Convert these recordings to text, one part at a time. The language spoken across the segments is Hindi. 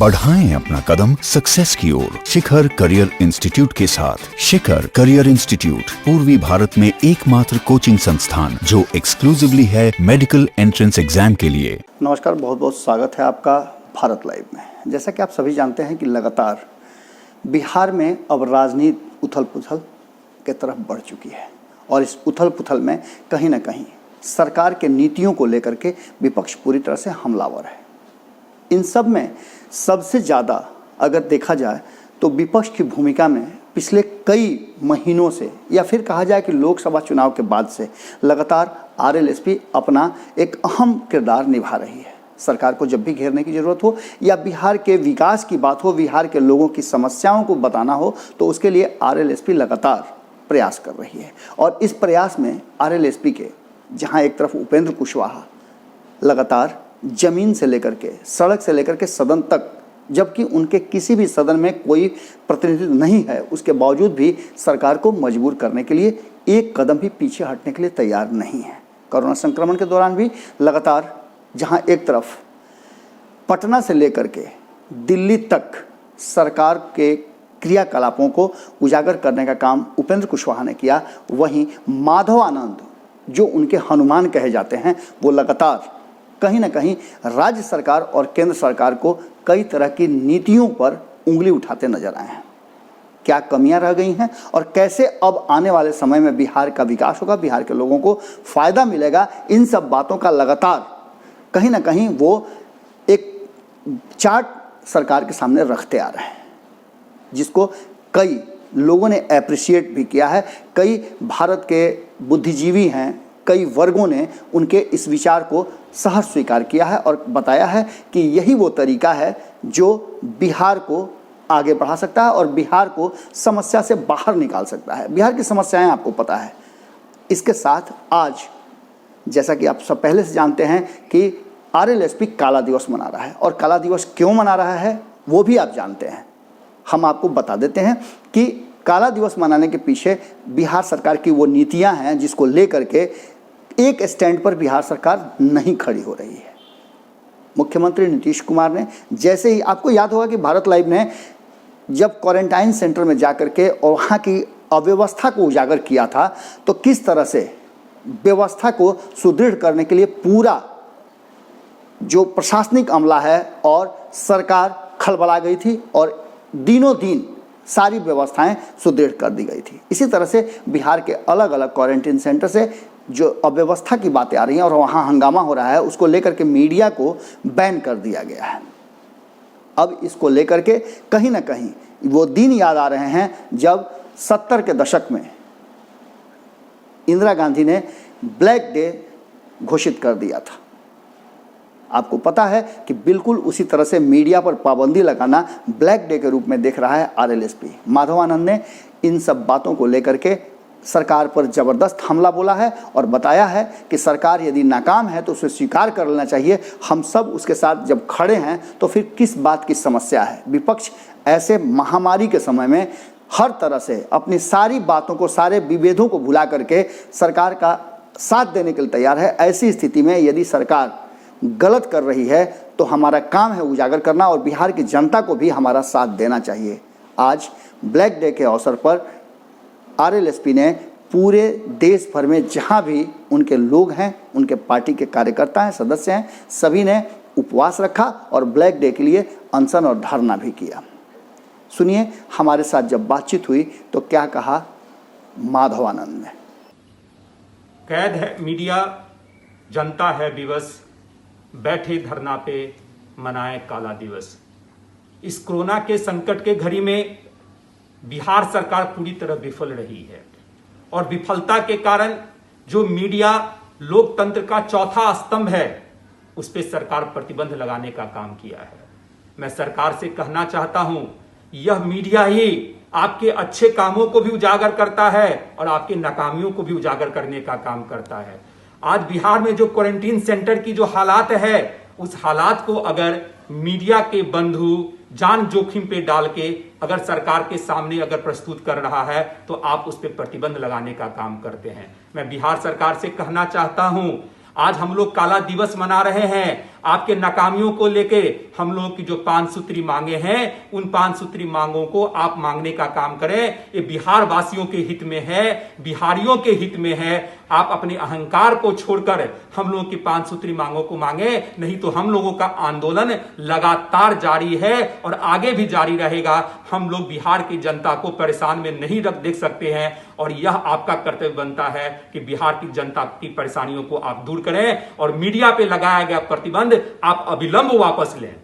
बढ़ाएं अपना कदम सक्सेस की ओर शिखर करियर इंस्टीट्यूट के साथ। शिखर करियर इंस्टीट्यूट पूर्वी भारत में एकमात्र कोचिंग संस्थान जो एक्सक्लूसिवली है मेडिकल एंट्रेंस एग्जाम के लिए। नमस्कार, बहुत बहुत स्वागत है आपका भारत लाइव में। जैसा कि आप सभी जानते हैं कि लगातार बिहार में अब राजनीति उथल पुथल के तरफ बढ़ चुकी है और इस उथल पुथल में कहीं ना कहीं सरकार के नीतियों को लेकर के विपक्ष पूरी तरह से हमलावर है। इन सब में सबसे ज़्यादा अगर देखा जाए तो विपक्ष की भूमिका में पिछले कई महीनों से या फिर कहा जाए कि लोकसभा चुनाव के बाद से लगातार आरएलएसपी अपना एक अहम किरदार निभा रही है। सरकार को जब भी घेरने की ज़रूरत हो या बिहार के विकास की बात हो, बिहार के लोगों की समस्याओं को बताना हो, तो उसके लिए आरएलएसपी लगातार प्रयास कर रही है। और इस प्रयास में आरएलएसपी के जहां एक तरफ उपेंद्र कुशवाहा लगातार जमीन से लेकर के सड़क से लेकर के सदन तक, जबकि उनके किसी भी सदन में कोई प्रतिनिधित्व नहीं है, उसके बावजूद भी सरकार को मजबूर करने के लिए एक कदम भी पीछे हटने के लिए तैयार नहीं है। कोरोना संक्रमण के दौरान भी लगातार जहां एक तरफ पटना से लेकर के दिल्ली तक सरकार के क्रियाकलापों को उजागर करने का काम उपेंद्र कुशवाहा ने किया, वहीं माधव आनंद जो उनके हनुमान कहे जाते हैं, वो लगातार कहीं ना कहीं राज्य सरकार और केंद्र सरकार को कई तरह की नीतियों पर उंगली उठाते नजर आए हैं। क्या कमियां रह गई हैं और कैसे अब आने वाले समय में बिहार का विकास होगा, बिहार के लोगों को फायदा मिलेगा, इन सब बातों का लगातार कहीं ना कहीं वो एक चार्ट सरकार के सामने रखते आ रहे हैं, जिसको कई लोगों ने अप्रिशिएट भी किया है। कई भारत के बुद्धिजीवी हैं, कई वर्गों ने उनके इस विचार को सहर्ष स्वीकार किया है और बताया है कि यही वो तरीका है जो बिहार को आगे बढ़ा सकता है और बिहार को समस्या से बाहर निकाल सकता है। बिहार की समस्याएं आपको पता है। इसके साथ आज जैसा कि आप सब पहले से जानते हैं कि आरएलएसपी काला दिवस मना रहा है और काला दिवस क्यों मना रहा है वो भी आप जानते हैं। हम आपको बता देते हैं कि काला दिवस मनाने के पीछे बिहार सरकार की वो नीतियां हैं जिसको लेकर के एक स्टैंड पर बिहार सरकार नहीं खड़ी हो रही है। मुख्यमंत्री नीतीश कुमार ने जैसे ही, आपको याद होगा कि भारत लाइव ने जब क्वारंटाइन सेंटर में जाकर के और वहाँ की अव्यवस्था को उजागर किया था, तो किस तरह से व्यवस्था को सुदृढ़ करने के लिए पूरा जो प्रशासनिक अमला है और सरकार खलबला गई थी और दिनों दिन सारी व्यवस्थाएं सुदृढ़ कर दी गई थी। इसी तरह से बिहार के अलग अलग क्वारंटीन सेंटर से जो अव्यवस्था की बातें आ रही हैं और वहाँ हंगामा हो रहा है, उसको लेकर के मीडिया को बैन कर दिया गया है। अब इसको लेकर के कहीं ना कहीं वो दिन याद आ रहे हैं जब 70 के दशक में इंदिरा गांधी ने ब्लैक डे घोषित कर दिया था। आपको पता है कि बिल्कुल उसी तरह से मीडिया पर पाबंदी लगाना ब्लैक डे के रूप में देख रहा है आरएलएसपी। माधव आनंद ने इन सब बातों को लेकर के सरकार पर जबरदस्त हमला बोला है और बताया है कि सरकार यदि नाकाम है तो उसे स्वीकार कर लेना चाहिए। हम सब उसके साथ जब खड़े हैं तो फिर किस बात की समस्या है। विपक्ष ऐसे महामारी के समय में हर तरह से अपनी सारी बातों को, सारे विभेदों को भुला करके सरकार का साथ देने के लिए तैयार है। ऐसी स्थिति में यदि सरकार गलत कर रही है तो हमारा काम है उजागर करना और बिहार की जनता को भी हमारा साथ देना चाहिए। आज ब्लैक डे के अवसर पर आरएलएसपी ने पूरे देश भर में जहां भी उनके लोग हैं, उनके पार्टी के कार्यकर्ता हैं, सदस्य हैं, सभी ने उपवास रखा और ब्लैक डे के लिए अनशन और धरना भी किया। सुनिए हमारे साथ जब बातचीत हुई तो क्या कहा माधव आनंद ने। कैद है मीडिया, जनता है विवश, बैठे धरना पे मनाए काला दिवस। इस कोरोना के संकट के घड़ी में बिहार सरकार पूरी तरह विफल रही है और विफलता के कारण जो मीडिया लोकतंत्र का चौथा स्तंभ है उस पे सरकार प्रतिबंध लगाने का काम किया है। मैं सरकार से कहना चाहता हूं, यह मीडिया ही आपके अच्छे कामों को भी उजागर करता है और आपकी नाकामियों को भी उजागर करने का काम करता है। आज बिहार में जो क्वारंटीन सेंटर की जो हालात है, उस हालात को अगर मीडिया के बंधु जान जोखिम पे डाल के अगर सरकार के सामने अगर प्रस्तुत कर रहा है तो आप उस पर प्रतिबंध लगाने का काम करते हैं। मैं बिहार सरकार से कहना चाहता हूं, आज हम लोग काला दिवस मना रहे हैं। आपके नाकामियों को लेके हम लोगों की जो 5 सूत्री मांगे हैं, उन 5 सूत्री मांगों को आप मांगने का काम करें। ये बिहार वासियों के हित में है, बिहारियों के हित में है। आप अपने अहंकार को छोड़कर हम लोगों की 5 सूत्री मांगों को मांगे, नहीं तो हम लोगों का आंदोलन लगातार जारी है और आगे भी जारी रहेगा। हम लोग बिहार की जनता को परेशान में नहीं देख सकते हैं और यह आपका कर्तव्य बनता है कि बिहार की जनता की परेशानियों को आप दूर करें और मीडिया पे लगाया गया प्रतिबंध आप अविलंब वापस लें।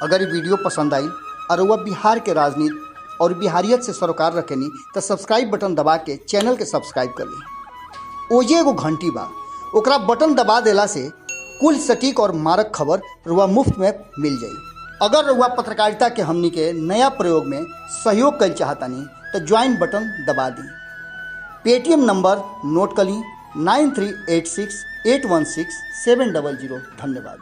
अगर ये वीडियो पसंद आई और वह बिहार के राजनीति और बिहारियत से सरोकार रखेनी तो सब्सक्राइब बटन दबा के चैनल के सब्सक्राइब कर ली। ओजे एगो घंटी बा, ओकरा बटन दबा देला से कुल सटीक और मारक खबर रुआ मुफ्त में मिल जाई। अगर रुआ पत्रकारिता के हमनी के नया प्रयोग में सहयोग कर चाहतानी तो ज्वाइन बटन दबा दी। पेटीएम नंबर नोट कर ली 9386816700। धन्यवाद।